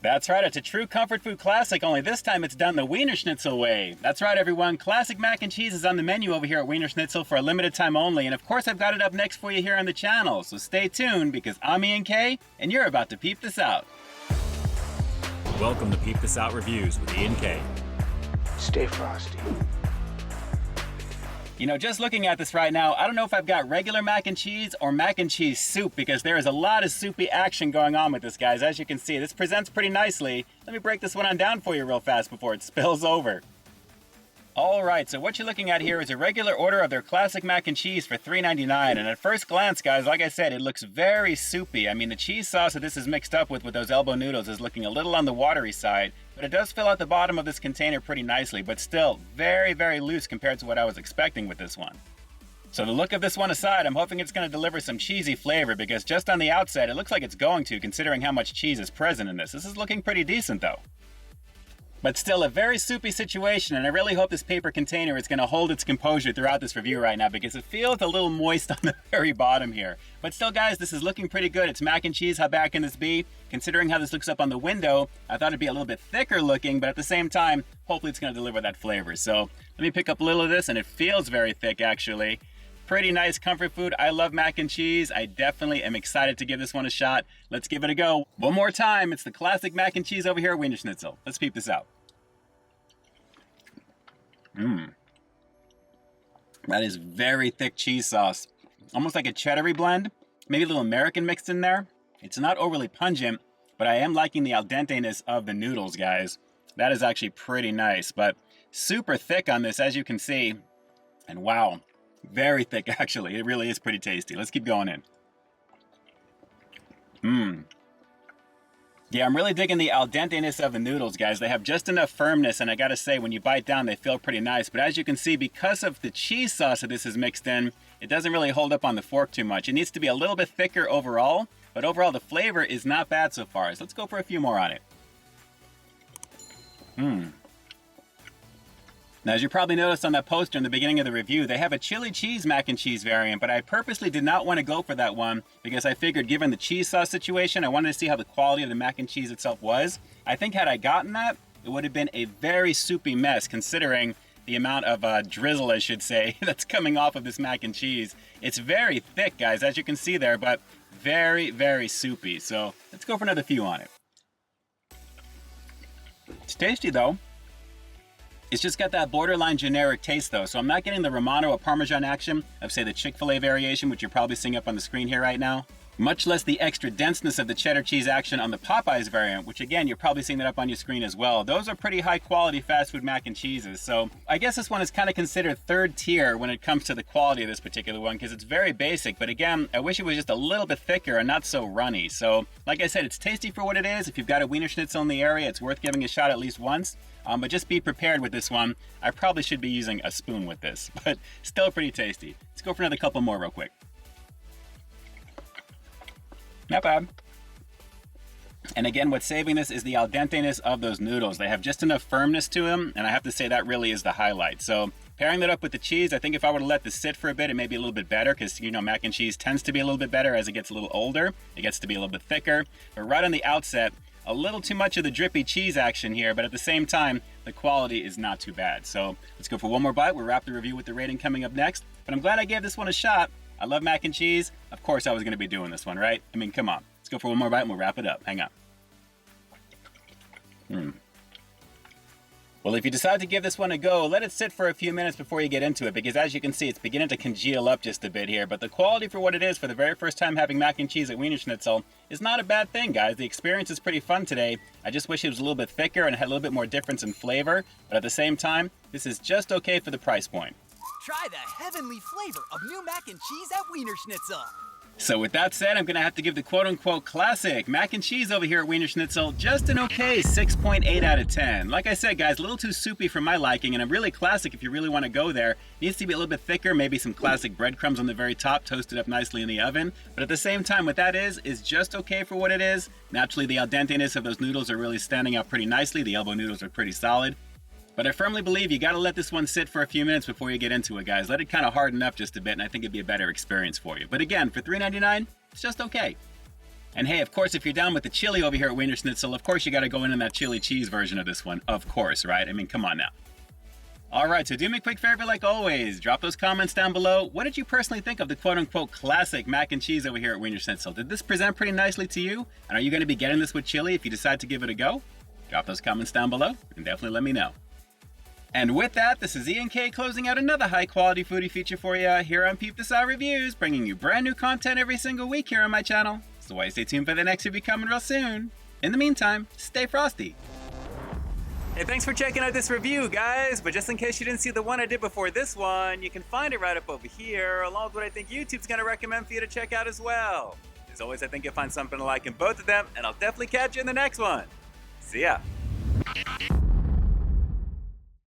That's right, it's a true comfort food classic, only this time it's done the Wiener Schnitzel way. That's right, everyone, classic mac and cheese is on the menu over here at Wiener Schnitzel for a limited time only, and of course I've got it up next for you here on the channel, so stay tuned because I'm Ian K, and you're about to peep this out. Welcome to Peep This Out Reviews with Ian K. Stay frosty. You know, just looking at this right now, I don't know if I've got regular mac and cheese or mac and cheese soup because there is a lot of soupy action going on with this, guys. As you can see, this presents pretty nicely. Let me break this one on down for you real fast before it spills over. Alright, so what you're looking at here is a regular order of their classic mac and cheese for $3.99. And at first glance, guys, like I said, it looks very soupy. I mean, the cheese sauce that this is mixed up with those elbow noodles is looking a little on the watery side, but it does fill out the bottom of this container pretty nicely, but still very, very loose compared to what I was expecting with this one. So the look of this one aside, I'm hoping it's going to deliver some cheesy flavor because just on the outset, it looks like it's going to, considering how much cheese is present in this. This is looking pretty decent though. But still a very soupy situation, and I really hope this paper container is going to hold its composure throughout this review right now because it feels a little moist on the very bottom here. But still, guys, this is looking pretty good. It's mac and cheese. How bad can this be? Considering how this looks up on the window, I thought it'd be a little bit thicker looking, but at the same time, hopefully it's going to deliver that flavor. So let me pick up a little of this, and it feels very thick, actually. Pretty nice comfort food. I love mac and cheese. I definitely am excited to give this one a shot. Let's give it a go. One more time. It's the classic mac and cheese over here at Wiener Schnitzel. Let's peep this out. That is very thick cheese sauce. Almost like a cheddar-y blend. Maybe a little American mixed in there. It's not overly pungent, but I am liking the al dente-ness of the noodles, guys. That is actually pretty nice, but super thick on this, as you can see. And wow, very thick, actually. It really is pretty tasty. Let's keep going in. Yeah, I'm really digging the al dente-ness of the noodles, guys. They have just enough firmness, and I gotta say, when you bite down, they feel pretty nice. But as you can see, because of the cheese sauce that this is mixed in, it doesn't really hold up on the fork too much. It needs to be a little bit thicker overall, but overall the flavor is not bad so far. So let's go for a few more on it. Now, as you probably noticed on that poster in the beginning of the review, they have a chili cheese mac and cheese variant, but I purposely did not want to go for that one because I figured given the cheese sauce situation, I wanted to see how the quality of the mac and cheese itself was. I think had I gotten that, it would have been a very soupy mess considering the amount of drizzle, I should say, that's coming off of this mac and cheese. It's very thick, guys, as you can see there, but very, very soupy. So let's go for another few on it. It's tasty though. It's just got that borderline generic taste though, so I'm not getting the Romano or Parmesan action of, say, the Chick-fil-A variation, which you're probably seeing up on the screen here right now. Much less the extra denseness of the cheddar cheese action on the Popeyes variant, which again, you're probably seeing that up on your screen as well. Those are pretty high quality fast food mac and cheeses, so I guess this one is kind of considered third tier when it comes to the quality of this particular one because it's very basic, but again, I wish it was just a little bit thicker and not so runny. So like I said, it's tasty for what it is. If you've got a Wiener Schnitzel in the area, it's worth giving a shot at least once. But just be prepared with this one. I probably should be using a spoon with this, but still pretty tasty. Let's go for another couple more real quick. Not bad. And again, what's saving this is the al dente-ness of those noodles. They have just enough firmness to them, and I have to say that really is the highlight. So pairing that up with the cheese, I think if I were to let this sit for a bit, it may be a little bit better because, you know, mac and cheese tends to be a little bit better as it gets a little older. It gets to be a little bit thicker. But right on the outset, a little too much of the drippy cheese action here, but at the same time, the quality is not too bad. So let's go for one more bite. We'll wrap the review with the rating coming up next. But I'm glad I gave this one a shot. I love mac and cheese. Of course I was gonna be doing this one, right? I mean, come on. Let's go for one more bite and we'll wrap it up. Hang on. Well, if you decide to give this one a go, let it sit for a few minutes before you get into it, because as you can see, it's beginning to congeal up just a bit here. But the quality for what it is for the very first time having mac and cheese at Wiener Schnitzel is not a bad thing, guys. The experience is pretty fun today. I just wish it was a little bit thicker and had a little bit more difference in flavor. But at the same time, this is just okay for the price point. Try the heavenly flavor of new mac and cheese at Wiener Schnitzel. So with that said, I'm gonna have to give the quote-unquote classic mac and cheese over here at Wiener Schnitzel just an okay 6.8 out of 10. Like I said, guys, a little too soupy for my liking, and a really classic if you really want to go there. Needs to be a little bit thicker, maybe some classic breadcrumbs on the very top, toasted up nicely in the oven. But at the same time, what that is just okay for what it is. Naturally, the al dente-ness of those noodles are really standing out pretty nicely. The elbow noodles are pretty solid. But I firmly believe you gotta let this one sit for a few minutes before you get into it, guys. Let it kind of harden up just a bit, and I think it'd be a better experience for you. But again, for $3.99, it's just okay. And hey, of course, if you're down with the chili over here at Wiener Schnitzel, of course you gotta go in that chili cheese version of this one. Of course, right? I mean, come on now. Alright, so do me a quick favor like always. Drop those comments down below. What did you personally think of the quote-unquote classic mac and cheese over here at Wiener Schnitzel? Did this present pretty nicely to you? And are you gonna be getting this with chili if you decide to give it a go? Drop those comments down below and definitely let me know. And with that, this is Ian K closing out another high-quality foodie feature for you here on Peep This Out Reviews, bringing you brand new content every single week here on my channel. So why stay tuned for the next review coming real soon. In the meantime, stay frosty. Hey, thanks for checking out this review, guys. But just in case you didn't see the one I did before this one, you can find it right up over here, along with what I think YouTube's gonna recommend for you to check out as well. As always, I think you'll find something to like in both of them, and I'll definitely catch you in the next one. See ya.